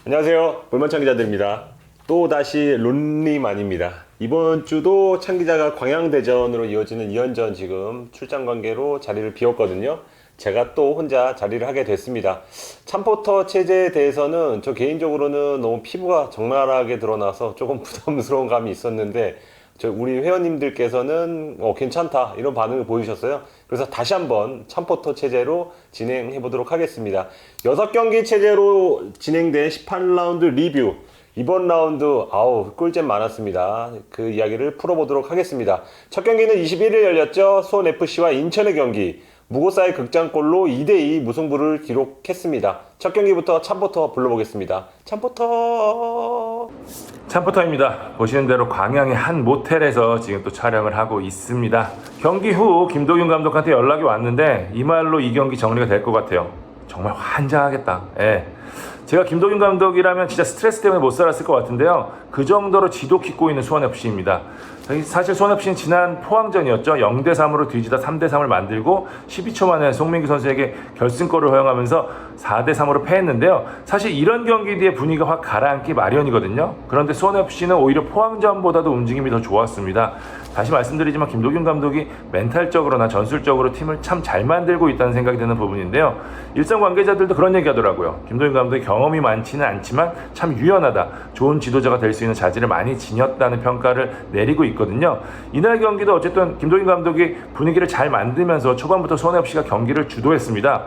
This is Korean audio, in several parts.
안녕하세요. 볼만찬 기자들입니다. 또다시 론리만입니다. 이번 주도 찬 기자가 광양대전으로 이어지는 2연전 지금 출장 관계로 자리를 비웠거든요. 제가 또 혼자 자리를 하게 됐습니다. 참포터 체제에 대해서는 저 개인적으로는 너무 피부가 적나라하게 드러나서 조금 부담스러운 감이 있었는데 우리 회원님들께서는 괜찮다 이런 반응을 보이셨어요. 그래서 다시 한번 참포터 체제로 진행해 보도록 하겠습니다. 6경기 체제로 진행된 18라운드 리뷰, 이번 라운드 꿀잼 많았습니다. 그 이야기를 풀어보도록 하겠습니다. 첫 경기는 21일 열렸죠. 수원FC와 인천의 경기, 무고사의 극장골로 2대2 무승부를 기록했습니다. 첫 경기부터 참포터 불러보겠습니다. 참포터입니다. 보시는 대로 광양의 한 모텔에서 지금 또 촬영을 하고 있습니다. 경기 후 김도균 감독한테 연락이 왔는데 이 말로 이 경기 정리가 될 것 같아요. 정말 환장하겠다. 제가 김도균 감독이라면 진짜 스트레스 때문에 못 살았을 것 같은데요. 그 정도로 지독히 꼬이는 수원FC입니다. 사실 수원FC는 지난 포항전이었죠. 0대3으로 뒤지다 3대3을 만들고 12초 만에 송민규 선수에게 결승골을 허용하면서 4대3으로 패했는데요. 사실 이런 경기 뒤에 분위기가 확 가라앉기 마련이거든요. 그런데 수원FC는 오히려 포항전보다도 움직임이 더 좋았습니다. 다시 말씀드리지만 김도균 감독이 멘탈적으로나 전술적으로 팀을 참 잘 만들고 있다는 생각이 드는 부분인데요. 일선 관계자들도 그런 얘기 하더라고요. 김도균 감독이 경험이 많지는 않지만 참 유연하다, 좋은 지도자가 될 수 있는 자질을 많이 지녔다는 평가를 내리고 있거든요. 이날 경기도 어쨌든 김도균 감독이 분위기를 잘 만들면서 초반부터 수원FC가 경기를 주도했습니다.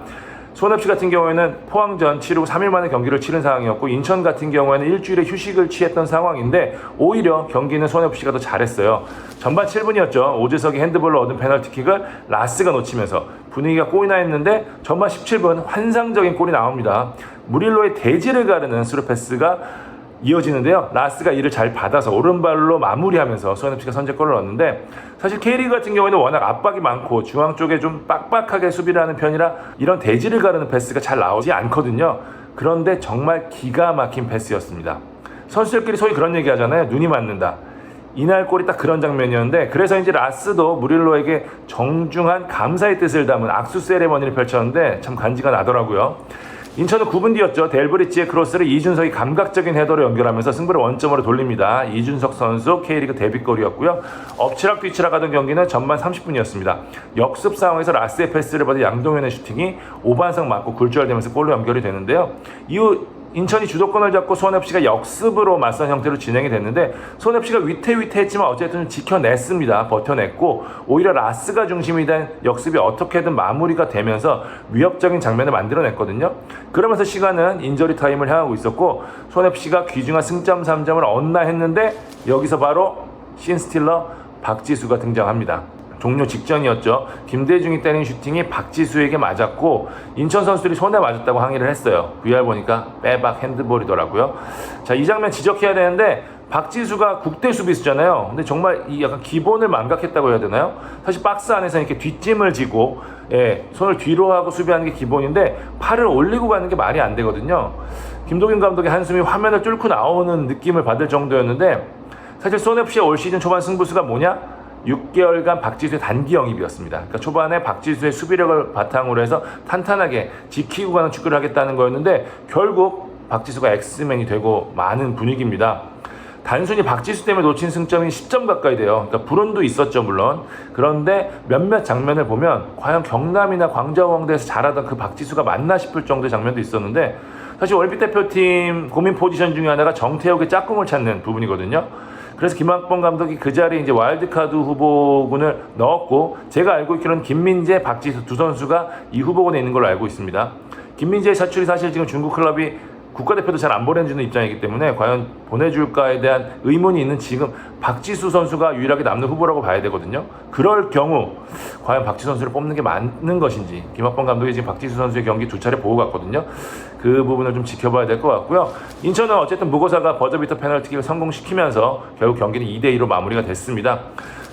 수원FC 같은 경우에는 포항전 치르고 3일 만에 경기를 치른 상황이었고, 인천 같은 경우에는 일주일에 휴식을 취했던 상황인데 오히려 경기는 수원FC가 더 잘했어요. 전반 7분이었죠. 오재석이 핸드볼로 얻은 페널티킥을 라스가 놓치면서 분위기가 꼬이나 했는데 전반 17분 환상적인 골이 나옵니다. 무릴로의 대지를 가르는 스루패스가 이어지는데요. 라스가 이를 잘 받아서 오른발로 마무리하면서 수원FC가 선제골을 넣었는데, 사실 K리그 같은 경우에는 워낙 압박이 많고 중앙 쪽에 좀 빡빡하게 수비를 하는 편이라 이런 대지를 가르는 패스가 잘 나오지 않거든요. 그런데 정말 기가 막힌 패스였습니다. 선수들끼리 소위 그런 얘기 하잖아요. 눈이 맞는다. 이날 골이 딱 그런 장면이었는데, 그래서 이제 라스도 무릴로에게 정중한 감사의 뜻을 담은 악수 세레머니를 펼쳤는데 참 간지가 나더라고요. 인천은 9분 뒤였죠. 델브리치의 크로스를 이준석이 감각적인 헤더로 연결하면서 승부를 원점으로 돌립니다. 이준석 선수 K리그 데뷔골이었고요. 엎치락 뒤치락 하던 경기는 전반 30분이었습니다. 역습 상황에서 라스의 패스를 받은 양동현의 슈팅이 오반석 맞고 굴절되면서 골로 연결이 되는데요. 이후 인천이 주도권을 잡고 수원FC가 역습으로 맞선 형태로 진행이 됐는데, 수원FC가 위태위태했지만 어쨌든 지켜냈습니다. 버텨냈고 오히려 라스가 중심이 된 역습이 어떻게든 마무리가 되면서 위협적인 장면을 만들어냈거든요. 그러면서 시간은 인저리 타임을 향하고 있었고, 수원FC가 귀중한 승점 3점을 얻나 했는데 여기서 바로 신스틸러 박지수가 등장합니다. 종료 직전이었죠. 김대중이 때린 슈팅이 박지수에게 맞았고 인천 선수들이 손에 맞았다고 항의를 했어요. VR 보니까 빼박 핸드볼이더라고요. 자, 이 장면 지적해야 되는데, 박지수가 국대 수비수잖아요. 근데 정말 이 약간 기본을 망각했다고 해야 되나요? 사실 박스 안에서 이렇게 뒷짐을 지고 손을 뒤로 하고 수비하는 게 기본인데 팔을 올리고 가는 게 말이 안 되거든요. 김도균 감독의 한숨이 화면을 뚫고 나오는 느낌을 받을 정도였는데, 사실 수원FC의 올 시즌 초반 승부수가 뭐냐? 6개월간 박지수의 단기 영입이었습니다. 그러니까 초반에 박지수의 수비력을 바탕으로 해서 탄탄하게 지키고 가는 축구를 하겠다는 거였는데, 결국 박지수가 엑스맨이 되고 마는 분위기입니다. 단순히 박지수 때문에 놓친 승점이 10점 가까이 돼요. 그러니까 불운도 있었죠, 물론. 그런데 몇몇 장면을 보면 과연 경남이나 광저우왕대에서 잘하던 그 박지수가 맞나 싶을 정도의 장면도 있었는데, 사실 올림픽 대표팀 고민 포지션 중에 하나가 정태욱의 짝꿍을 찾는 부분이거든요. 그래서 김학범 감독이 그 자리에 이제 와일드카드 후보군을 넣었고, 제가 알고 있기로는 김민재, 박지수 두 선수가 이 후보군에 있는 걸로 알고 있습니다. 김민재의 사출이 사실 지금 중국 클럽이 국가대표도 잘 안 보내주는 입장이기 때문에 과연 보내줄까에 대한 의문이 있는 지금 박지수 선수가 유일하게 남는 후보라고 봐야 되거든요. 그럴 경우 과연 박지수 선수를 뽑는 게 맞는 것인지, 김학범 감독이 지금 박지수 선수의 경기 2차례 보고 갔거든요. 그 부분을 좀 지켜봐야 될 것 같고요. 인천은 어쨌든 무고사가 버저비터 페널티킥을 성공시키면서 결국 경기는 2대2로 마무리가 됐습니다.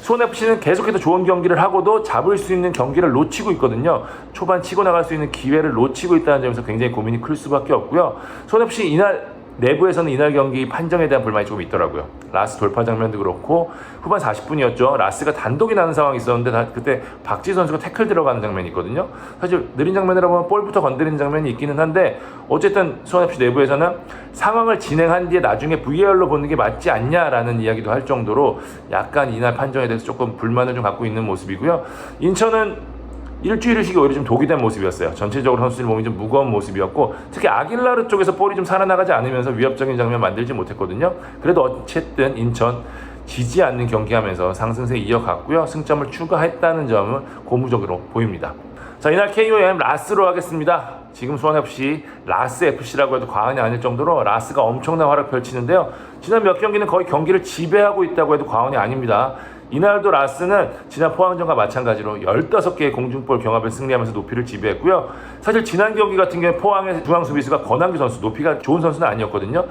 수원FC는 계속해서 좋은 경기를 하고도 잡을 수 있는 경기를 놓치고 있거든요. 초반 치고 나갈 수 있는 기회를 놓치고 있다는 점에서 굉장히 고민이 클 수밖에 없고요. 수원FC 이날 내부에서는 이날 경기 판정에 대한 불만이 조금 있더라고요. 라스 돌파 장면도 그렇고 후반 40분이었죠. 라스가 단독이 나는 상황이 있었는데 그때 박지 선수가 태클 들어가는 장면이 있거든요. 사실 느린 장면이라 보면 볼부터 건드리는 장면이 있기는 한데 어쨌든 수원FC 내부에서는 상황을 진행한 뒤에 나중에 VAR로 보는 게 맞지 않냐라는 이야기도 할 정도로 약간 이날 판정에 대해서 조금 불만을 좀 갖고 있는 모습이고요. 인천은 일주일 휴식이 오히려 좀 독이 된 모습이었어요. 전체적으로 선수들 몸이 좀 무거운 모습이었고 특히 아길라르 쪽에서 볼이 좀 살아나가지 않으면서 위협적인 장면 만들지 못했거든요. 그래도 어쨌든 인천 지지 않는 경기하면서 상승세 이어갔고요. 승점을 추가했다는 점은 고무적으로 보입니다. 자, 이날 KOM 라스로 하겠습니다. 지금 수원FC 라스 FC라고 해도 과언이 아닐 정도로 라스가 엄청난 활약 펼치는데요. 지난 몇 경기는 거의 경기를 지배하고 있다고 해도 과언이 아닙니다. 이날도 라스는 지난 포항전과 마찬가지로 15개의 공중볼 경합을 승리하면서 높이를 지배했고요. 사실 지난 경기 같은 경우에 포항의 중앙 수비수가 권한규 선수, 높이가 좋은 선수는 아니었거든요.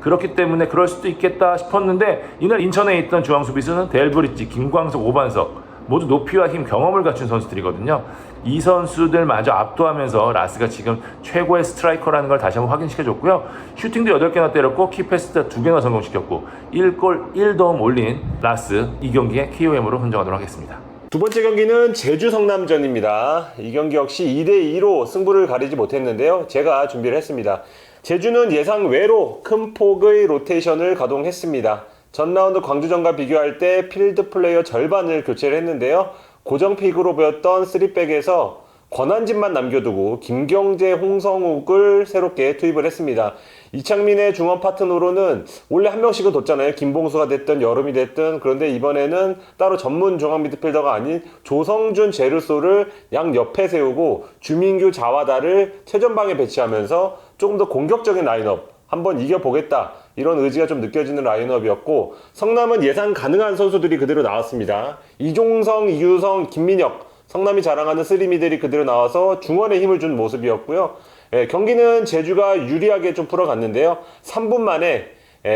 그렇기 때문에 그럴 수도 있겠다 싶었는데 이날 인천에 있던 중앙 수비수는 델브리지, 김광석, 오반석 모두 높이와 힘, 경험을 갖춘 선수들이거든요. 이 선수들마저 압도하면서 라스가 지금 최고의 스트라이커라는 걸 다시 한번 확인시켜줬고요. 슈팅도 8개나 때렸고 키패스도 2개나 성공시켰고 1골 1도움 올린 라스, 이 경기에 KOM으로 선정하도록 하겠습니다. 두 번째 경기는 제주 성남전입니다. 이 경기 역시 2대2로 승부를 가리지 못했는데요. 제가 준비를 했습니다. 제주는 예상 외로 큰 폭의 로테이션을 가동했습니다. 전 라운드 광주전과 비교할 때 필드 플레이어 절반을 교체를 했는데요. 고정픽으로 보였던 3백에서 권한진만 남겨두고 김경재, 홍성욱을 새롭게 투입을 했습니다. 이창민의 중원 파트너로는 원래 한 명씩은 뒀잖아요. 김봉수가 됐든 여름이 됐든. 그런데 이번에는 따로 전문 중앙 미드필더가 아닌 조성준, 제르소를 양 옆에 세우고 주민규, 자와다를 최전방에 배치하면서 조금 더 공격적인 라인업 한번 이겨보겠다, 이런 의지가 좀 느껴지는 라인업이었고, 성남은 예상 가능한 선수들이 그대로 나왔습니다. 이종성, 이규성, 김민혁, 성남이 자랑하는 쓰리미들이 그대로 나와서 중원에 힘을 준 모습이었고요. 경기는 제주가 유리하게 좀 풀어갔는데요. 3분 만에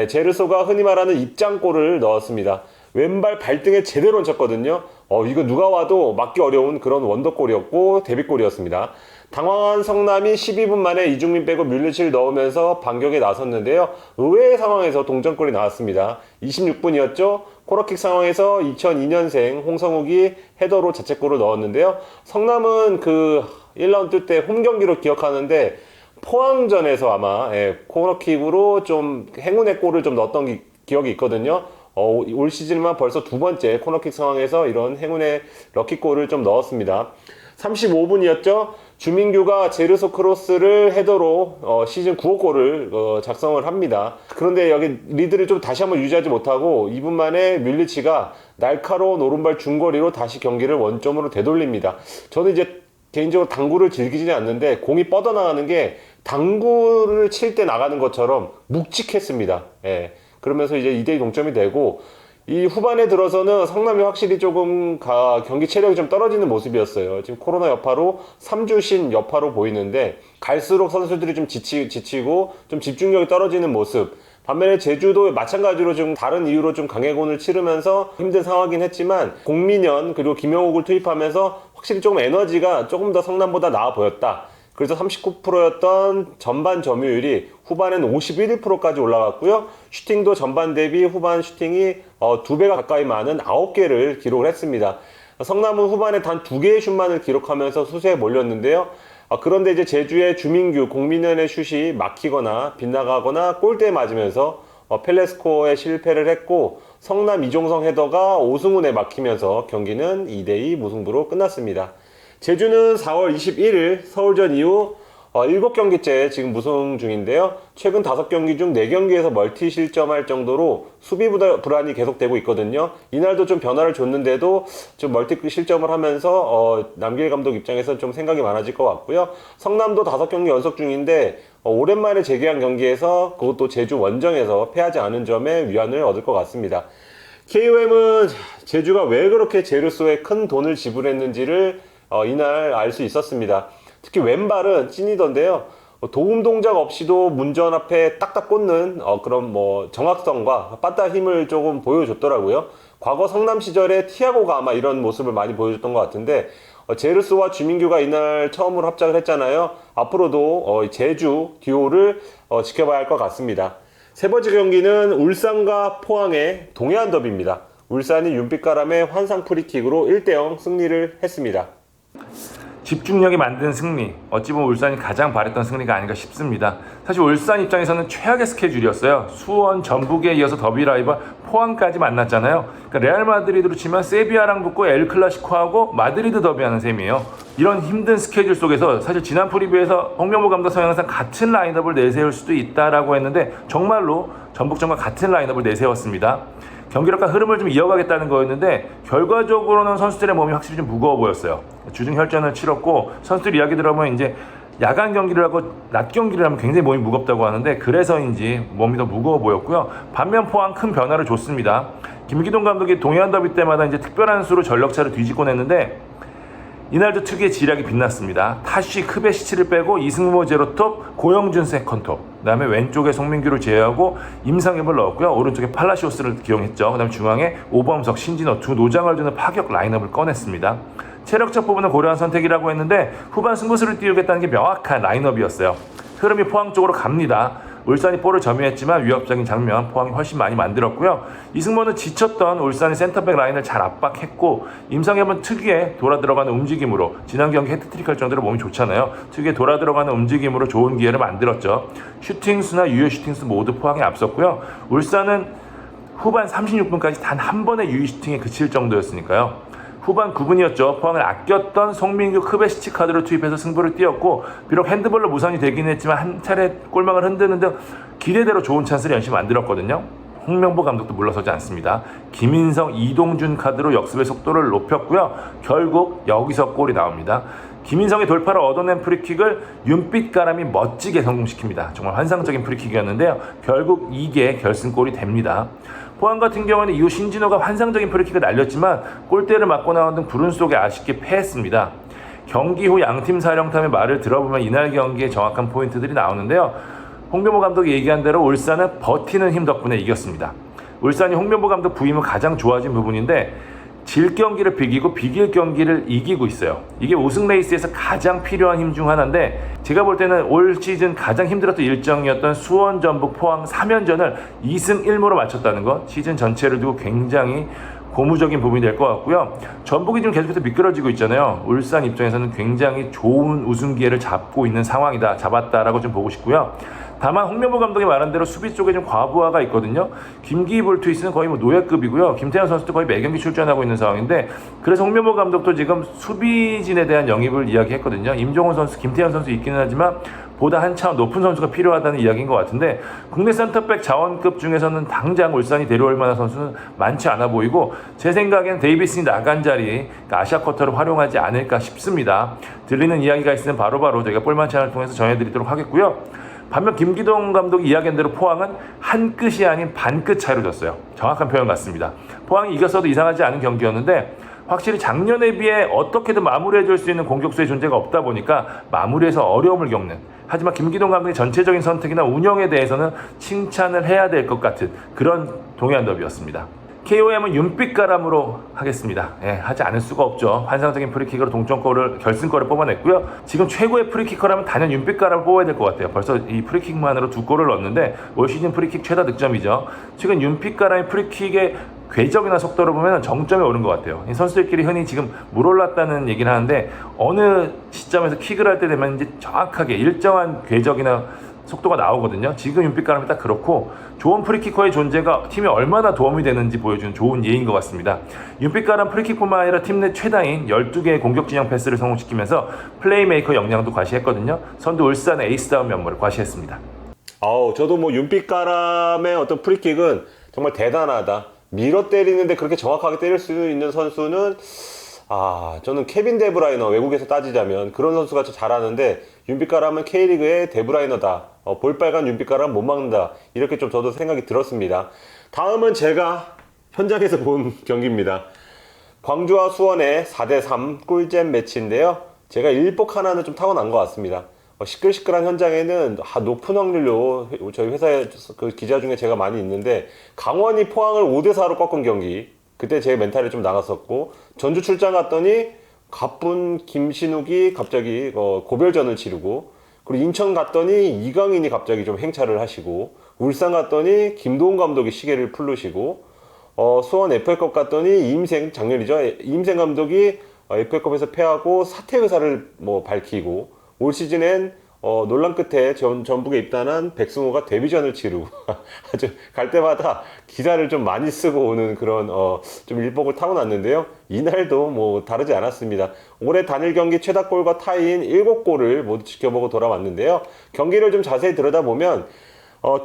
제르소가 흔히 말하는 입장골을 넣었습니다. 왼발 발등에 제대로 얹혔거든요. 이거 누가 와도 막기 어려운 그런 원더골이었고 데뷔골이었습니다. 당황한 성남이 12분 만에 이중민 빼고 뮬리치를 넣으면서 반격에 나섰는데요. 의외의 상황에서 동점골이 나왔습니다. 26분이었죠. 코너킥 상황에서 2002년생 홍성욱이 헤더로 자책골을 넣었는데요. 성남은 그 1라운드 때 홈경기로 기억하는데 포항전에서 아마 코너킥으로 좀 행운의 골을 좀 넣었던 기억이 있거든요. 올 시즌만 벌써 두 번째 코너킥 상황에서 이런 행운의 럭키골을 좀 넣었습니다. 35분이었죠. 주민규가 제르소 크로스를 헤더로 시즌 9호 골을 작성을 합니다. 그런데 여기 리드를 좀 다시 한번 유지하지 못하고 2분 만에 뮬리치가 날카로운 오른발 중거리로 다시 경기를 원점으로 되돌립니다. 저는 이제 개인적으로 당구를 즐기지는 않는데 공이 뻗어나가는 게 당구를 칠 때 나가는 것처럼 묵직했습니다. 그러면서 이제 2대2 동점이 되고, 이 후반에 들어서는 성남이 확실히 조금 경기 체력이 좀 떨어지는 모습이었어요. 지금 코로나 여파로 3주 쉰 여파로 보이는데 갈수록 선수들이 좀 지치고 좀 집중력이 떨어지는 모습. 반면에 제주도 마찬가지로 좀 다른 이유로 좀 강행군을 치르면서 힘든 상황이긴 했지만 공민현 그리고 김영욱을 투입하면서 확실히 조금 에너지가 조금 더 성남보다 나아 보였다. 그래서 39%였던 전반 점유율이 후반에는 51%까지 올라갔고요. 슈팅도 전반 대비 후반 슈팅이 2배가 가까이 많은 9개를 기록을 했습니다. 성남은 후반에 단 2개의 슛만을 기록하면서 수세에 몰렸는데요. 그런데 이제 제주의 주민규, 공민현의 슛이 막히거나 빗나가거나 골대에 맞으면서 펠레스코에 실패를 했고, 성남 이종성 헤더가 오승훈에 막히면서 경기는 2대2 무승부로 끝났습니다. 제주는 4월 21일 서울전 이후 7경기째 지금 무승 중인데요. 최근 5경기 중 4경기에서 멀티 실점할 정도로 수비 불안이 계속되고 있거든요. 이날도 좀 변화를 줬는데도 좀 멀티 실점을 하면서 남길 감독 입장에서 좀 생각이 많아질 것 같고요. 성남도 5경기 연속 중인데 오랜만에 재개한 경기에서 그것도 제주 원정에서 패하지 않은 점에 위안을 얻을 것 같습니다. KOM은 제주가 왜 그렇게 제르소에 큰 돈을 지불했는지를 이날 알 수 있었습니다. 특히 왼발은 찐이던데요. 도움 동작 없이도 문전 앞에 딱딱 꽂는 그런 정확성과 빠따 힘을 조금 보여줬더라고요. 과거 성남 시절에 티아고가 아마 이런 모습을 많이 보여줬던 것 같은데 제르스와 주민규가 이날 처음으로 합작을 했잖아요. 앞으로도 제주 듀오를 지켜봐야 할 것 같습니다. 세 번째 경기는 울산과 포항의 동해안 더비입니다. 울산이 윤빛가람의 환상 프리킥으로 1대0 승리를 했습니다. 집중력이 만든 승리, 어찌 보면 울산이 가장 바랬던 승리가 아닌가 싶습니다. 사실 울산 입장에서는 최악의 스케줄이었어요. 수원, 전북에 이어서 더비 라이벌 포항까지 만났잖아요. 그러니까 레알 마드리드로 치면 세비야랑 붙고 엘클라시코하고 마드리드 더비하는 셈이에요. 이런 힘든 스케줄 속에서 사실 지난 프리뷰에서 홍명보 감독 성향상 같은 라인업을 내세울 수도 있다라고 했는데 정말로 전북전과 같은 라인업을 내세웠습니다. 경기력과 흐름을 좀 이어가겠다는 거였는데 결과적으로는 선수들의 몸이 확실히 좀 무거워 보였어요. 주중 혈전을 치렀고 선수들 이야기 들어보면 이제 야간 경기를 하고 낮 경기를 하면 굉장히 몸이 무겁다고 하는데 그래서인지 몸이 더 무거워 보였고요. 반면 포항 큰 변화를 줬습니다. 김기동 감독이 동해안 더비 때마다 이제 특별한 수로 전력차를 뒤집고 냈는데 이날도 특유의 지략이 빛났습니다. 타쉬 크베시치를 빼고 이승모 제로톱, 고영준 세컨톱, 그 다음에 왼쪽에 송민규를 제외하고 임상엽을 넣었고요. 오른쪽에 팔라시오스를 기용했죠. 그 다음에 중앙에 오범석, 신진호 두 노장을 두는 파격 라인업을 꺼냈습니다. 체력적 부분을 고려한 선택이라고 했는데 후반 승부수를 띄우겠다는 게 명확한 라인업이었어요. 흐름이 포항 쪽으로 갑니다. 울산이 볼을 점유했지만 위협적인 장면 포항이 훨씬 많이 만들었고요. 이승모는 지쳤던 울산의 센터백 라인을 잘 압박했고 임상엽은 특유의 돌아 들어가는 움직임으로 지난 경기 헤트트릭 할 정도로 몸이 좋잖아요. 특유의 돌아 들어가는 움직임으로 좋은 기회를 만들었죠. 슈팅수나 유효 슈팅수 모두 포항에 앞섰고요. 울산은 후반 36분까지 단 한 번의 유효 슈팅에 그칠 정도였으니까요. 후반 9분이었죠. 포항을 아꼈던 송민규 크베시치 카드를 투입해서 승부를 띄웠고 비록 핸드볼로 무산이 되긴 했지만 한 차례 골망을 흔드는 등 기대대로 좋은 찬스를 연시 만들었거든요. 홍명보 감독도 물러서지 않습니다. 김인성, 이동준 카드로 역습의 속도를 높였고요. 결국 여기서 골이 나옵니다. 김인성의 돌파를 얻어낸 프리킥을 윤빛가람이 멋지게 성공시킵니다. 정말 환상적인 프리킥이었는데요. 결국 이게 결승골이 됩니다. 포항 같은 경우는 이후 신진호가 환상적인 프리킥을 날렸지만 골대를 맞고 나온 등 불운 속에 아쉽게 패했습니다. 경기 후 양팀 사령탑의 말을 들어보면 이날 경기의 정확한 포인트들이 나오는데요. 홍명보 감독이 얘기한 대로 울산은 버티는 힘 덕분에 이겼습니다. 울산이 홍명보 감독 부임은 가장 좋아진 부분인데 질 경기를 비길 경기를 이기고 있어요. 이게 우승 레이스에서 가장 필요한 힘 중 하나인데 제가 볼 때는 올 시즌 가장 힘들었던 일정이었던 수원, 전북, 포항 3연전을 2승 1무로 마쳤다는 것 시즌 전체를 두고 굉장히 고무적인 부분이 될 것 같고요. 전북이 지금 계속해서 미끄러지고 있잖아요. 울산 입장에서는 굉장히 좋은 우승 기회를 잡고 있는 상황이다. 잡았다라고 좀 보고 싶고요. 다만 홍명보 감독이 말한 대로 수비 쪽에 좀 과부하가 있거든요. 김기희 볼트위스는 거의 뭐 노예급이고요. 김태현 선수도 거의 매경기 출전하고 있는 상황인데 그래서 홍명보 감독도 지금 수비진에 대한 영입을 이야기했거든요. 임종훈 선수, 김태현 선수 있기는 하지만 보다 한 차원 높은 선수가 필요하다는 이야기인 것 같은데 국내 센터백 자원급 중에서는 당장 울산이 데려올 만한 선수는 많지 않아 보이고 제 생각엔 데이비슨이 나간 자리 그러니까 아시아 쿼터를 활용하지 않을까 싶습니다. 들리는 이야기가 있으면 바로바로 저희가 볼만찬을 통해서 전해드리도록 하겠고요. 반면 김기동 감독이 이야기한 대로 포항은 한 끗이 아닌 반 끗 차이로 졌어요. 정확한 표현 같습니다. 포항이 이겼어도 이상하지 않은 경기였는데 확실히 작년에 비해 어떻게든 마무리해줄 수 있는 공격수의 존재가 없다 보니까 마무리에서 어려움을 겪는 하지만 김기동 감독의 전체적인 선택이나 운영에 대해서는 칭찬을 해야 될 것 같은 그런 동해안 더비였습니다. KOM은 윤빛가람으로 하겠습니다. 하지 않을 수가 없죠. 환상적인 프리킥으로 동점골을 결승골을 뽑아냈고요. 지금 최고의 프리키커라면 단연 윤빛가람을 뽑아야 될 것 같아요. 벌써 이 프리킥만으로 2골을 넣었는데 올 시즌 프리킥 최다 득점이죠. 최근 윤빛가람의 프리킥의 궤적이나 속도를 보면 정점에 오른 것 같아요. 이 선수들끼리 흔히 지금 물 올랐다는 얘기를 하는데 어느 시점에서 킥을 할 때 되면 이제 정확하게 일정한 궤적이나 속도가 나오거든요. 지금 윤빛가람이 딱 그렇고 좋은 프리키커의 존재가 팀에 얼마나 도움이 되는지 보여주는 좋은 예인 것 같습니다. 윤빛가람 프리킥뿐만 아니라 팀 내 최다인 12개의 공격 진영 패스를 성공시키면서 플레이메이커 역량도 과시했거든요. 선두 울산의 에이스다운 면모를 과시했습니다. 저도 뭐 윤빛가람의 어떤 프리킥은 정말 대단하다. 밀어 때리는데 그렇게 정확하게 때릴 수 있는 선수는 저는 케빈 데브라이너, 외국에서 따지자면 그런 선수가 잘하는데 윤빛가람은 K리그의 데브라이너다. 볼빨간 윤빛가람 못 막는다. 이렇게 좀 저도 생각이 들었습니다. 다음은 제가 현장에서 본 경기입니다. 광주와 수원의 4대3 꿀잼 매치인데요. 제가 일복 하나는 좀 타고난 것 같습니다. 시끌시끌한 현장에는 높은 확률로 저희 회사에 그 기자 중에 제가 많이 있는데 강원이 포항을 5대4로 꺾은 경기, 그때 제 멘탈이 좀 나갔었고 전주 출장 갔더니 가쁜 김신욱이 갑자기 고별전을 치르고, 그리고 인천 갔더니 이강인이 갑자기 좀 행차를 하시고, 울산 갔더니 김도훈 감독이 시계를 풀르시고, 수원 FA컵 갔더니 이임생, 작년이죠. 이임생 감독이 FA컵에서 패하고 사퇴 의사를 뭐 밝히고, 올 시즌엔 논란 끝에 전북에 입단한 백승호가 데뷔전을 치르고 아주 갈 때마다 기사를 좀 많이 쓰고 오는 그런 좀 일복을 타고났는데요. 이날도 뭐 다르지 않았습니다. 올해 단일 경기 최다골과 타이인 7골을 모두 지켜보고 돌아왔는데요. 경기를 좀 자세히 들여다보면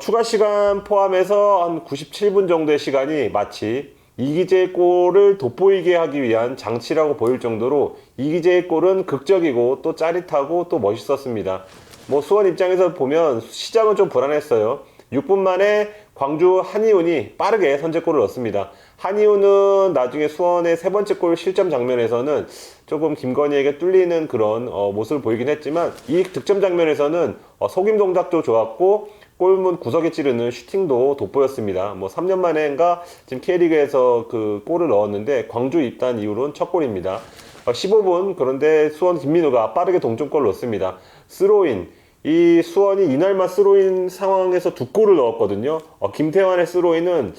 추가 시간 포함해서 한 97분 정도의 시간이 마치 이기재의 골을 돋보이게 하기 위한 장치라고 보일 정도로 이기재의 골은 극적이고 또 짜릿하고 또 멋있었습니다. 뭐 수원 입장에서 보면 시작은 좀 불안했어요. 6분 만에 광주 한이훈이 빠르게 선제골을 넣습니다. 한이훈은 나중에 수원의 세 번째 골 실점 장면에서는 조금 김건희에게 뚫리는 그런 모습을 보이긴 했지만, 이 득점 장면에서는 속임 동작도 좋았고 골문 구석에 찌르는 슈팅도 돋보였습니다. 뭐 3년 만에인가 지금 K리그에서 그 골을 넣었는데 광주 입단 이후로는 첫 골입니다. 15분, 그런데 수원 김민우가 빠르게 동점골을 넣습니다. 스로인, 이 수원이 이날만 스로인 상황에서 두 골을 넣었거든요. 김태환의 스로인은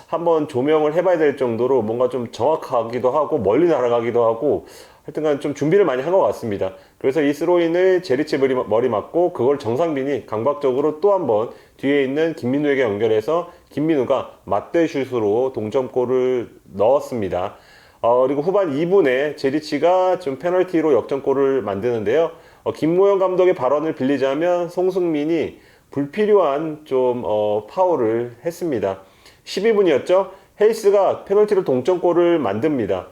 한번 조명을 해봐야 될 정도로 뭔가 좀 정확하기도 하고 멀리 날아가기도 하고 하여튼간 좀 준비를 많이 한 것 같습니다. 그래서 이 스로인을 제리치 머리 맞고 그걸 정상빈이 강박적으로 또 한번 뒤에 있는 김민우에게 연결해서 김민우가 맞대슛으로 동점골을 넣었습니다. 그리고 후반 2분에 제리치가 좀 페널티로 역전골을 만드는데요. 김모현 감독의 발언을 빌리자면 송승민이 불필요한 좀 파울을 했습니다. 12분이었죠. 헤이스가 페널티로 동점골을 만듭니다.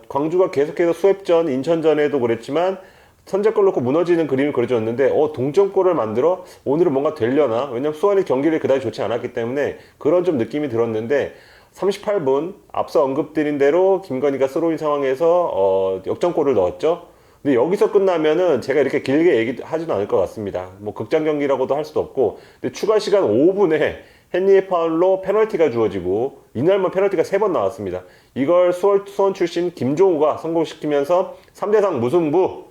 광주가 계속해서 수협전, 인천전에도 그랬지만 선제골 넣고 무너지는 그림이 그려졌는데 동점골을 만들어 오늘은 뭔가 되려나? 왜냐면 수원이 경기를 그다지 좋지 않았기 때문에 그런 좀 느낌이 들었는데, 38분 앞서 언급드린 대로 김건희가 스로인 상황에서 역전골을 넣었죠. 근데 여기서 끝나면은 제가 이렇게 길게 얘기하지는 않을 것 같습니다. 뭐 극장 경기라고도 할 수도 없고, 근데 추가 시간 5분에 헨리의 파울로 페널티가 주어지고, 이날만 페널티가 3번 나왔습니다. 이걸 수원 출신 김종우가 성공시키면서 3대3 무승부.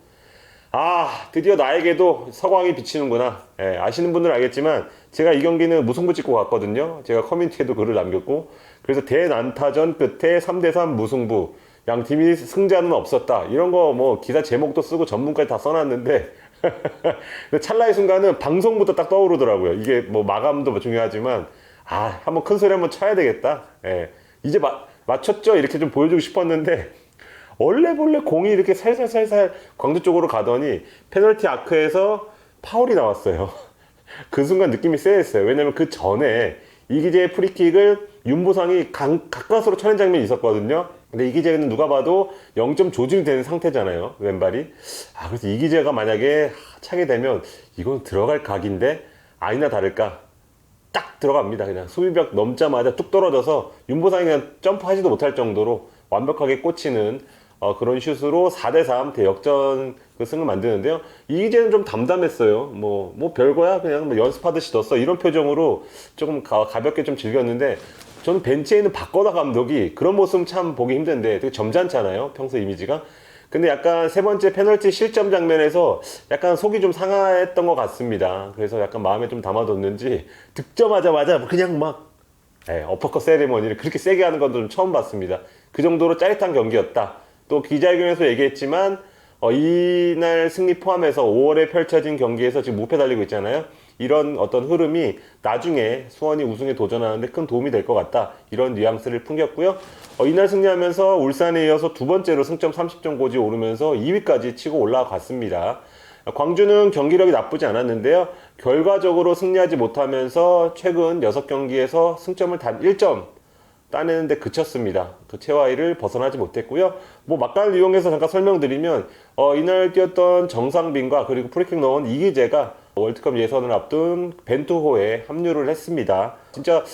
드디어 나에게도 서광이 비치는구나. 아시는 분들은 알겠지만 제가 이 경기는 무승부 찍고 갔거든요. 제가 커뮤니티에도 글을 남겼고, 그래서 대난타전 끝에 3대3 무승부, 양 팀이 승자는 없었다, 이런 거 뭐 기사 제목도 쓰고 전문까지 다 써놨는데 근데 찰나의 순간은 방송부터 딱 떠오르더라고요. 이게 뭐 마감도 중요하지만 한번 큰 소리 한번 쳐야 되겠다. 이제 맞췄죠, 이렇게 좀 보여주고 싶었는데, 원래벌레 공이 이렇게 살살살살 광주 쪽으로 가더니 페널티 아크에서 파울이 나왔어요. 그 순간 느낌이 쎄했어요. 왜냐면 그 전에 이기재의 프리킥을 윤보상이 가까스로 쳐낸 장면이 있었거든요. 근데 이기재는 누가 봐도 0점 조준이 되는 상태잖아요, 왼발이. 그래서 이기재가 만약에 차게 되면 이건 들어갈 각인데, 아니나 다를까 딱 들어갑니다. 그냥 수비벽 넘자마자 뚝 떨어져서 윤보상이 그냥 점프하지도 못할 정도로 완벽하게 꽂히는 그런 슛으로 4대3 대역전 그 승을 만드는데요. 이기재는 좀 담담했어요. 뭐 별거야, 그냥 뭐 연습하듯이 넣었어, 이런 표정으로 조금 가볍게 좀 즐겼는데, 저는 벤치에 있는 박건하 감독이 그런 모습 참 보기 힘든데 되게 점잖잖아요, 평소 이미지가. 근데 약간 세 번째 페널티 실점 장면에서 약간 속이 좀 상했던 것 같습니다. 그래서 약간 마음에 좀 담아뒀는지 득점하자마자 그냥 막 어퍼컷 세리머니를 그렇게 세게 하는 건 좀 처음 봤습니다. 그 정도로 짜릿한 경기였다. 또 기자회견에서 얘기했지만 이날 승리 포함해서 5월에 펼쳐진 경기에서 지금 무패 달리고 있잖아요. 이런 어떤 흐름이 나중에 수원이 우승에 도전하는데 큰 도움이 될 것 같다, 이런 뉘앙스를 풍겼고요. 이날 승리하면서 울산에 이어서 두 번째로 승점 30점 고지 오르면서 2위까지 치고 올라갔습니다. 광주는 경기력이 나쁘지 않았는데요. 결과적으로 승리하지 못하면서 최근 6경기에서 승점을 단 1점 따내는데 그쳤습니다. 그 최하위를 벗어나지 못했고요. 뭐 막간을 이용해서 잠깐 설명드리면 이날 뛰었던 정상빈과 그리고 프리킥 넣은 이기재가 월드컵 예선을 앞둔 벤투호에 합류를 했습니다. 진짜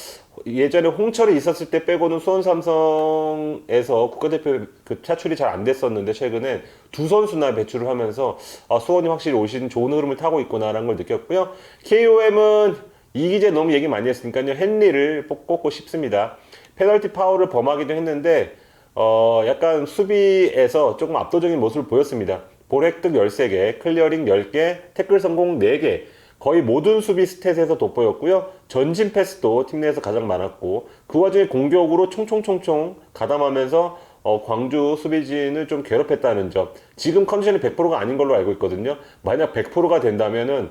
예전에 홍철이 있었을 때 빼고는 수원 삼성에서 국가대표 그 차출이 잘 안 됐었는데, 최근에 두 선수나 배출을 하면서 수원이 확실히 올 시즌 좋은 흐름을 타고 있구나라는 걸 느꼈고요. KOM은 이기재 너무 얘기 많이 했으니까요, 헨리를 꼽고 싶습니다. 페널티 파울을 범하기도 했는데 약간 수비에서 조금 압도적인 모습을 보였습니다. 볼 획득 13개, 클리어링 10개, 태클 성공 4개, 거의 모든 수비 스탯에서 돋보였고요. 전진 패스도 팀 내에서 가장 많았고, 그 와중에 공격으로 총총총총 가담하면서 광주 수비진을 좀 괴롭혔다는 점. 지금 컨디션이 100%가 아닌 걸로 알고 있거든요. 만약 100%가 된다면은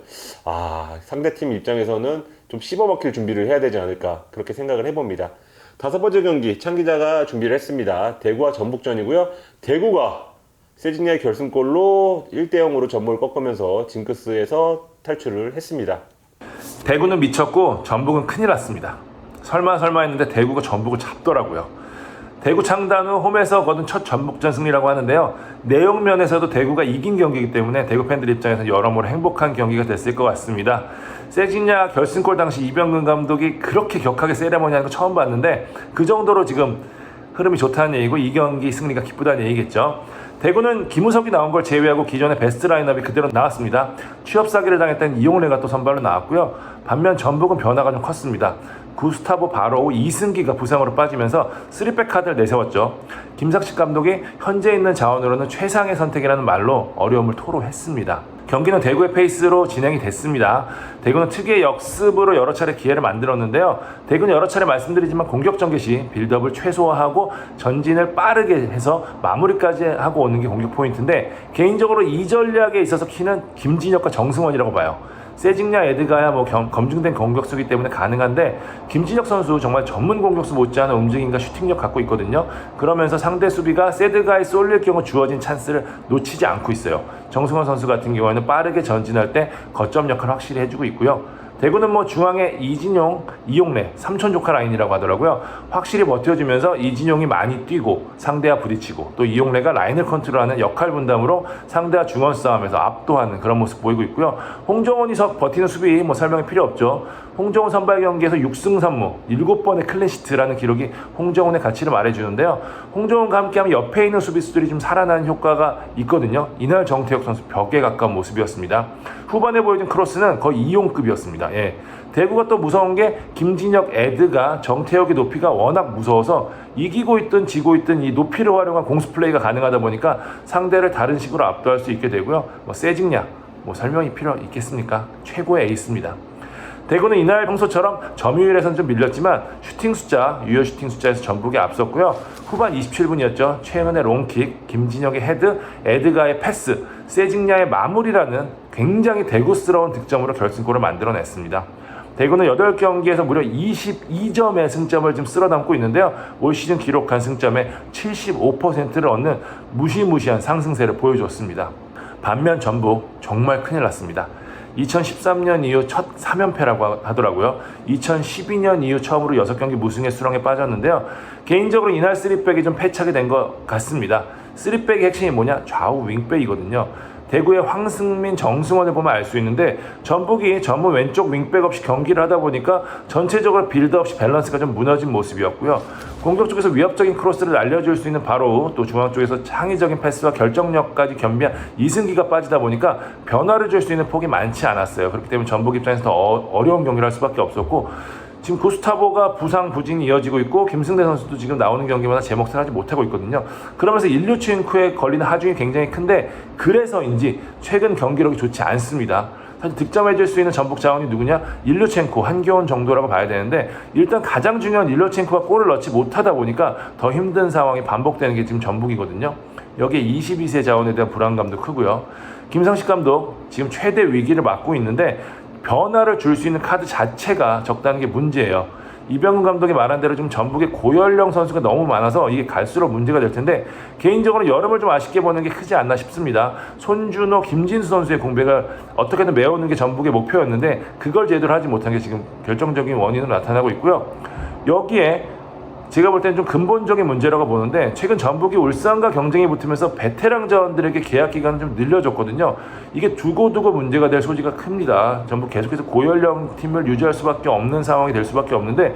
상대팀 입장에서는 좀 씹어먹힐 준비를 해야 되지 않을까, 그렇게 생각을 해봅니다. 5번째 경기 창 기자가 준비를 했습니다. 대구와 전북전이고요. 대구가 세징야의 결승골로 1대0으로 전북을 꺾으면서 징크스에서 탈출을 했습니다. 대구는 미쳤고 전북은 큰일 났습니다. 설마 했는데 대구가 전북을 잡더라고요. 대구 창단 후 홈에서 거둔 첫 전북전 승리라고 하는데요. 내용 면에서도 대구가 이긴 경기이기 때문에 대구 팬들 입장에서 여러모로 행복한 경기가 됐을 것 같습니다. 세징야 결승골 당시 이병근 감독이 그렇게 격하게 세레머니 하는 거 처음 봤는데, 그 정도로 지금 흐름이 좋다는 얘기고 이 경기 승리가 기쁘다는 얘기겠죠. 대구는 김우석이 나온 걸 제외하고 기존의 베스트 라인업이 그대로 나왔습니다. 취업 사기를 당했던 이용래가 또 선발로 나왔고요. 반면 전북은 변화가 좀 컸습니다. 구스타보 바로우 이승기가 부상으로 빠지면서 3백 카드를 내세웠죠. 김삭식 감독이 현재 있는 자원으로는 최상의 선택이라는 말로 어려움을 토로했습니다. 경기는 대구의 페이스로 진행이 됐습니다. 대구는 특유의 역습으로 여러 차례 기회를 만들었는데요. 대구는 여러 차례 말씀드리지만 공격 전개 시 빌드업을 최소화하고 전진을 빠르게 해서 마무리까지 하고 오는 게 공격 포인트인데, 개인적으로 이 전략에 있어서 키는 김진혁과 정승원이라고 봐요. 세징야 에드가야 검증된 공격수이기 때문에 가능한데, 김진혁 선수 정말 전문 공격수 못지않은 움직임과 슈팅력 갖고 있거든요. 그러면서 상대 수비가 세드가에 쏠릴 경우 주어진 찬스를 놓치지 않고 있어요. 정승원 선수 같은 경우에는 빠르게 전진할 때 거점 역할을 확실히 해주고 있고요. 대구는 중앙에 이진용, 이용래, 삼촌 조카 라인이라고 하더라고요. 확실히 버텨주면서 이진용이 많이 뛰고 상대와 부딪히고, 또 이용래가 라인을 컨트롤하는 역할 분담으로 상대와 중원 싸움에서 압도하는 그런 모습 보이고 있고요. 홍정훈이 버티는 수비 설명이 필요 없죠. 홍정훈 선발 경기에서 6승 3무 7번의 클린시트라는 기록이 홍정훈의 가치를 말해주는데요. 홍정훈과 함께하면 옆에 있는 수비수들이 좀 살아나는 효과가 있거든요. 이날 정태혁 선수 벽에 가까운 모습이었습니다. 후반에 보여준 크로스는 거의 이용급이었습니다. 대구가 또 무서운 게 김진혁, 에드가 정태혁의 높이가 워낙 무서워서 이기고 있든 지고 있든 이 높이를 활용한 공수 플레이가 가능하다 보니까 상대를 다른 식으로 압도할 수 있게 되고요. 세징야 설명이 필요 있겠습니까? 최고의 에이스입니다. 대구는 이날 평소처럼 점유율에서는 좀 밀렸지만 슈팅 숫자, 유효 슈팅 숫자에서 전북이 앞섰고요. 후반 27분이었죠. 최은의 롱킥, 김진혁의 헤드, 에드가의 패스, 세징야의 마무리라는 굉장히 대구스러운 득점으로 결승골을 만들어냈습니다. 대구는 8경기에서 무려 22점의 승점을 지금 쓸어담고 있는데요. 올 시즌 기록한 승점의 75%를 얻는 무시무시한 상승세를 보여줬습니다. 반면 전북 정말 큰일 났습니다. 2013년 이후 첫 3연패라고 하더라고요. 2012년 이후 처음으로 6경기 무승의 수렁에 빠졌는데요. 개인적으로 이날 3백이 좀 패착이 된 것 같습니다. 3백의 핵심이 뭐냐? 좌우 윙백이거든요. 대구의 황승민, 정승원을 보면 알 수 있는데, 전북이 전문 왼쪽 윙백 없이 경기를 하다 보니까 전체적으로 빌드 없이 밸런스가 좀 무너진 모습이었고요. 공격 쪽에서 위협적인 크로스를 날려줄 수 있는 바로, 또 중앙 쪽에서 창의적인 패스와 결정력까지 겸비한 이승기가 빠지다 보니까 변화를 줄 수 있는 폭이 많지 않았어요. 그렇기 때문에 전북 입장에서 더 어려운 경기를 할 수밖에 없었고, 지금 구스타보가 부상 부진이 이어지고 있고, 김승대 선수도 지금 나오는 경기마다 제 몫을 하지 못하고 있거든요. 그러면서 일류첸코에 걸리는 하중이 굉장히 큰데, 그래서인지 최근 경기력이 좋지 않습니다. 사실 득점해줄 수 있는 전북 자원이 누구냐? 일류첸코, 한교원 정도라고 봐야 되는데, 일단 가장 중요한 일류첸코가 골을 넣지 못하다 보니까 더 힘든 상황이 반복되는 게 지금 전북이거든요. 여기에 22세 자원에 대한 불안감도 크고요. 김상식 감독 지금 최대 위기를 맞고 있는데, 변화를 줄 수 있는 카드 자체가 적다는 게 문제예요. 이병근 감독이 말한 대로 좀 전북의 고연령 선수가 너무 많아서 이게 갈수록 문제가 될 텐데, 개인적으로 여름을 좀 아쉽게 보는 게 크지 않나 싶습니다. 손준호, 김진수 선수의 공백을 어떻게든 메우는 게 전북의 목표였는데, 그걸 제대로 하지 못한 게 지금 결정적인 원인으로 나타나고 있고요. 여기에 제가 볼 때는 좀 근본적인 문제라고 보는데, 최근 전북이 울산과 경쟁이 붙으면서 베테랑 자원들에게 계약 기간을 좀 늘려줬거든요. 이게 두고두고 문제가 될 소지가 큽니다. 전북 계속해서 고연령 팀을 유지할 수밖에 없는 상황이 될 수밖에 없는데,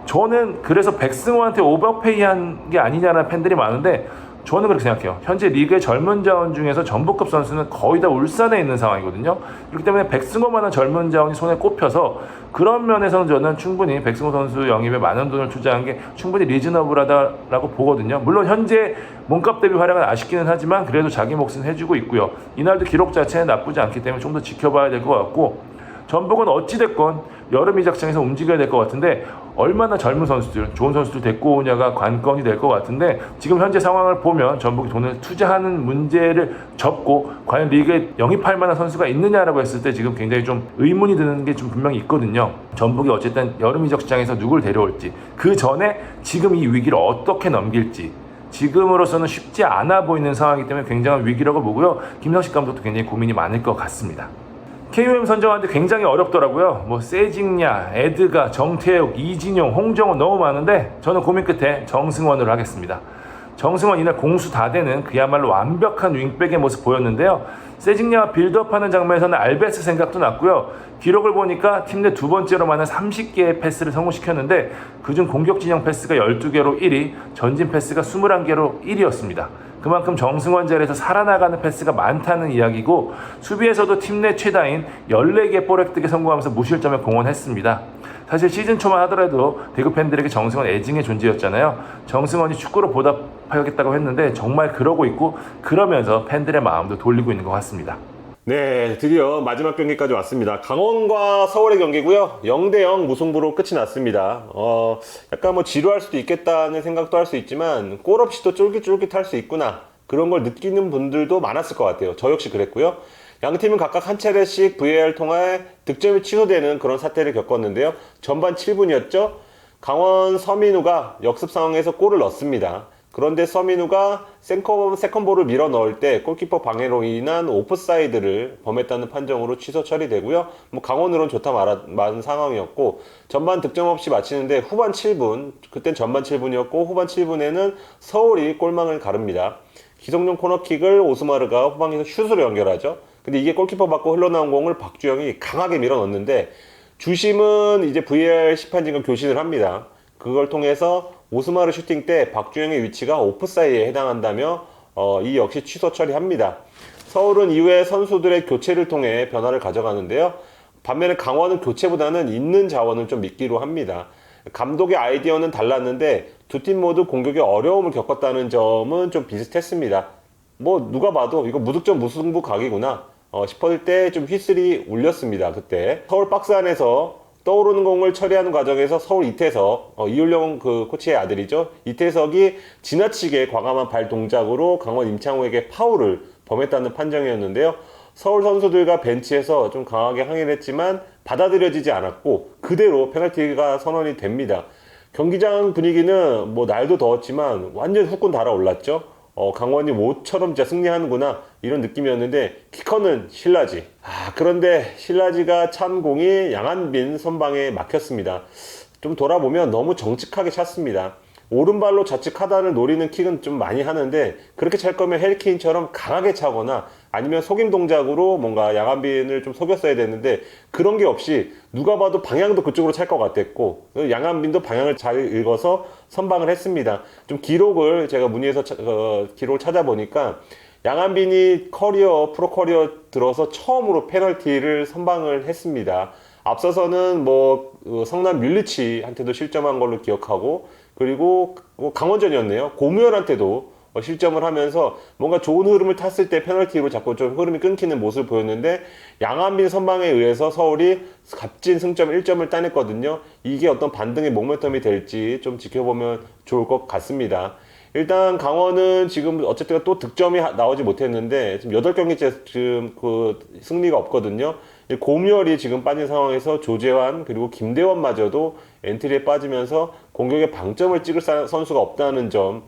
저는 그래서 백승호한테 오버페이한 게 아니냐는 팬들이 많은데, 저는 그렇게 생각해요. 현재 리그의 젊은 자원 중에서 전북급 선수는 거의 다 울산에 있는 상황이거든요. 그렇기 때문에 백승호만한 젊은 자원이 손에 꼽혀서 그런 면에서는 저는 충분히 백승호 선수 영입에 많은 돈을 투자한 게 충분히 리즈너블하다라고 보거든요. 물론 현재 몸값 대비 활약은 아쉽기는 하지만 그래도 자기 몫은 해주고 있고요. 이날도 기록 자체는 나쁘지 않기 때문에 좀 더 지켜봐야 될 것 같고, 전북은 어찌됐건 여름 이적장에서 움직여야 될 것 같은데 얼마나 젊은 선수들, 좋은 선수들 데리고 오냐가 관건이 될 것 같은데, 지금 현재 상황을 보면 전북이 돈을 투자하는 문제를 접고 과연 리그에 영입할 만한 선수가 있느냐라고 했을 때 지금 굉장히 좀 의문이 드는 게 좀 분명히 있거든요. 전북이 어쨌든 여름 이적장에서 누굴 데려올지, 그 전에 지금 이 위기를 어떻게 넘길지 지금으로서는 쉽지 않아 보이는 상황이기 때문에 굉장한 위기라고 보고요. 김성식 감독도 굉장히 고민이 많을 것 같습니다. KOM 선정하는데 굉장히 어렵더라고요. 뭐 세징야, 에드가, 정태욱, 이진용, 홍정원 너무 많은데 저는 고민 끝에 정승원으로 하겠습니다. 정승원 이날 공수 다 되는 그야말로 완벽한 윙백의 모습 보였는데요. 세징야와 빌드업하는 장면에서는 알베스 생각도 났고요. 기록을 보니까 팀 내 두 번째로 많은 30개의 패스를 성공시켰는데 그중 공격 진영 패스가 12개로 1위, 전진 패스가 21개로 1위였습니다. 그만큼 정승원 자리에서 살아나가는 패스가 많다는 이야기고, 수비에서도 팀 내 최다인 14개 볼 획득에 성공하면서 무실점에 공헌했습니다. 사실 시즌 초만 하더라도 대구 팬들에게 정승원 애증의 존재였잖아요. 정승원이 축구로 보답하겠다고 했는데 정말 그러고 있고, 그러면서 팬들의 마음도 돌리고 있는 것 같습니다. 네, 드디어 마지막 경기까지 왔습니다. 강원과 서울의 경기고요. 0대0 무승부로 끝이 났습니다. 약간 뭐 지루할 수도 있겠다는 생각도 할 수 있지만 골 없이도 쫄깃쫄깃할 수 있구나, 그런 걸 느끼는 분들도 많았을 것 같아요. 저 역시 그랬고요. 양 팀은 각각 한 차례씩 VAR 통해 득점이 취소되는 그런 사태를 겪었는데요. 전반 7분이었죠. 강원 서민우가 역습 상황에서 골을 넣습니다. 그런데 서민우가 세컨볼을 밀어 넣을 때 골키퍼 방해로 인한 오프사이드를 범했다는 판정으로 취소 처리되고요. 뭐 강원으로는 좋다 말한 상황이었고, 전반 득점 없이 마치는데 후반 7분, 그땐 전반 7분이었고 후반 7분에는 서울이 골망을 가릅니다. 기성용 코너킥을 오스마르가 후방에서 슛으로 연결하죠. 근데 이게 골키퍼 맞고 흘러나온 공을 박주영이 강하게 밀어 넣는데, 주심은 이제 VAR 심판진과 교신을 합니다. 그걸 통해서 오스마르 슈팅 때 박주영의 위치가 오프사이드에 해당한다며 이 역시 취소 처리합니다. 서울은 이후에 선수들의 교체를 통해 변화를 가져가는데요. 반면에 강원은 교체보다는 있는 자원을 좀 믿기로 합니다. 감독의 아이디어는 달랐는데 두 팀 모두 공격에 어려움을 겪었다는 점은 좀 비슷했습니다. 뭐 누가 봐도 이거 무득점 무승부 각이구나 싶을 때 좀 휘슬이 울렸습니다. 그때 서울 박스 안에서 떠오르는 공을 처리하는 과정에서 서울 이태석, 이율령 그 코치의 아들이죠. 이태석이 지나치게 과감한 발 동작으로 강원 임창호에게 파울을 범했다는 판정이었는데요. 서울 선수들과 벤치에서 좀 강하게 항의를 했지만 받아들여지지 않았고 그대로 페널티가 선언이 됩니다. 경기장 분위기는 뭐 날도 더웠지만 완전 후끈 달아올랐죠. 강원이 모처럼 진짜 승리하는구나 이런 느낌이었는데, 키커는 신라지. 그런데 신라지가 찬 공이 양한빈 선방에 막혔습니다. 좀 돌아보면 너무 정직하게 찼습니다. 오른발로 좌측 하단을 노리는 킥은 좀 많이 하는데, 그렇게 찰 거면 헬케인처럼 강하게 차거나 아니면 속임 동작으로 뭔가 양한빈을 좀 속였어야 되는데, 그런 게 없이 누가 봐도 방향도 그쪽으로 찰 것 같았고, 양한빈도 방향을 잘 읽어서 선방을 했습니다. 좀 기록을 제가 문의해서 기록을 찾아보니까 양한빈이 프로 커리어 들어서 처음으로 페널티를 선방을 했습니다. 앞서서는 뭐 성남 뮬리치한테도 실점한 걸로 기억하고, 그리고 강원전이었네요. 고무열한테도 실점을 하면서 뭔가 좋은 흐름을 탔을 때 페널티로 자꾸 좀 흐름이 끊기는 모습을 보였는데, 양한빈 선방에 의해서 서울이 값진 승점 1점을 따냈거든요. 이게 어떤 반등의 모멘텀이 될지 좀 지켜보면 좋을 것 같습니다. 일단 강원은 지금 어쨌든 또 득점이 나오지 못했는데 지금 8경기째 지금 그 승리가 없거든요. 고무열이 지금 빠진 상황에서 조재환 그리고 김대원마저도 엔트리에 빠지면서 공격에 방점을 찍을 선수가 없다는 점,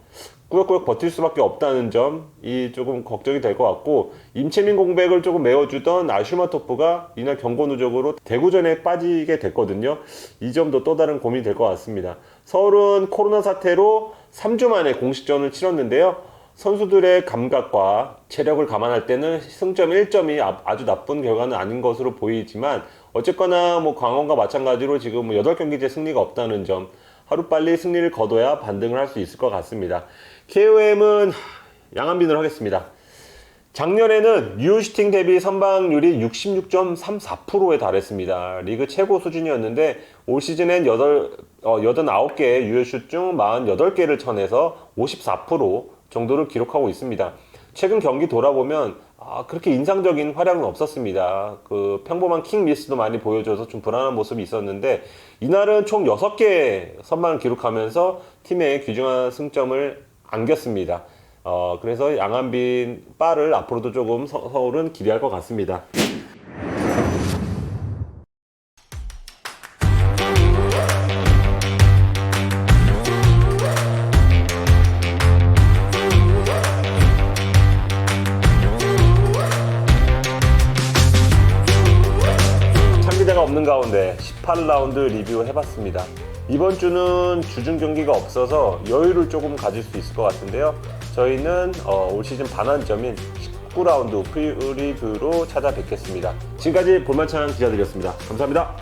꾸역꾸역 버틸 수밖에 없다는 점이 조금 걱정이 될 것 같고, 임채민 공백을 조금 메워주던 아슈마토프가 이날 경고 누적으로 대구전에 빠지게 됐거든요. 이 점도 또 다른 고민이 될 것 같습니다. 서울은 코로나 사태로 3주 만에 공식전을 치렀는데요. 선수들의 감각과 체력을 감안할 때는 승점 1점이 아주 나쁜 결과는 아닌 것으로 보이지만, 어쨌거나 뭐 강원과 마찬가지로 지금 8경기째 승리가 없다는 점, 하루빨리 승리를 거둬야 반등을 할 수 있을 것 같습니다. KOM은 양한빈으로 하겠습니다. 작년에는 뉴 슈팅 대비 선방률이 66.34%에 달했습니다. 리그 최고 수준이었는데 올 시즌엔 89개의 유효슛 중 48개를 쳐내서 54% 정도를 기록하고 있습니다. 최근 경기 돌아보면 그렇게 인상적인 활약은 없었습니다. 그 평범한 킥 미스도 많이 보여줘서 좀 불안한 모습이 있었는데 이날은 총 6개 선방을 기록하면서 팀의 귀중한 승점을 안겼습니다. 그래서 양한빈 빠를 앞으로도 조금 서울은 기대할 것 같습니다. 참기대가 없는 가운데 18라운드 리뷰 해봤습니다. 이번 주는 주중 경기가 없어서 여유를 조금 가질 수 있을 것 같은데요. 저희는 올 시즌 반환점인 19라운드 프리뷰로 찾아뵙겠습니다. 지금까지 볼만찬 기자들이었습니다. 감사합니다.